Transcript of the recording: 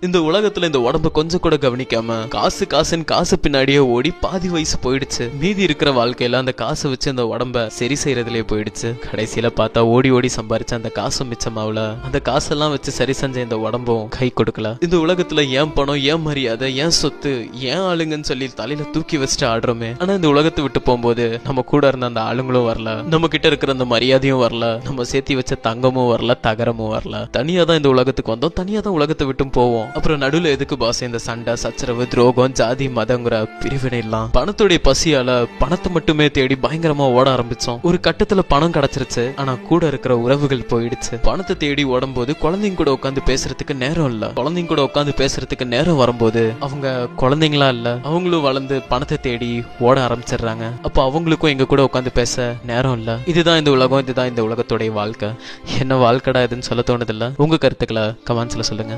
இந்த உலகத்துல இந்த உடம்ப கொஞ்சம் கூட கவனிக்காம காசு காசுன்னு காசு பின்னாடியே ஓடி பாதி வயசு போயிடுச்சு. மீதி இருக்கிற வாழ்க்கையில அந்த காசை வச்சு அந்த உடம்ப சரி செய்யறதுலயே போயிடுச்சு. கடைசியில பார்த்தா ஓடி ஓடி சம்பாரிச்ச அந்த காசும் மிச்சமாவல. அந்த காசெல்லாம் வச்சு சரி செஞ்ச இந்த உடம்பும் கை கொடுக்கல. இந்த உலகத்துல ஏன் பணம், ஏன் மரியாதை, ஏன் சொத்து, ஏன் ஆளுங்கன்னு சொல்லி தலையில தூக்கி வச்சுட்டு ஆடுறோமே. ஆனா இந்த உலகத்தை விட்டு போகும்போது நம்ம கூட இருந்த அந்த ஆளுங்களும் வரல, நம்ம கிட்ட இருக்கிற அந்த மரியாதையும் வரல, நம்ம சேர்த்தி வச்ச தங்கமும் வரல, தகரமும் வரல. தனியா தான் இந்த உலகத்துக்கு வந்தோம், தனியா தான் உலகத்தை விட்டும் போவோம். அப்புறம் நடுவுல எதுக்கு பாஸ் இந்த சண்டை, சச்சரவு, துரோகம், ஜாதி, மதங்கிற பிரிவினை எல்லாம்? பணத்துடைய பசியால பணத்தை மட்டுமே தேடி பயங்கரமா ஓட ஆரம்பிச்சோம். ஒரு கட்டத்துல பணம் கிடைச்சிருச்சு, ஆனா கூட இருக்கிற உறவுகள் போயிடுச்சு. பணத்தை தேடி ஓடும் போது குழந்தைங்க கூட உட்காந்து பேசுறதுக்கு நேரம் இல்ல. குழந்தைங்க கூட உட்காந்து பேசுறதுக்கு நேரம் வரும்போது அவங்க குழந்தைங்களா இல்ல, அவங்களும் வளர்ந்து பணத்தை தேடி ஓட ஆரம்பிச்சிடுறாங்க. அப்ப அவங்களுக்கும் எங்க கூட உட்காந்து பேச நேரம் இல்ல. இதுதான் இந்த உலகம், இதுதான் இந்த உலகத்துடைய வாழ்க்கை. என்ன வாழ்க்கடா இதுன்னு சொல்ல தோணுதில்ல? உங்க கருத்துக்களை கமெண்ட்ஸ்ல சொல்லுங்க.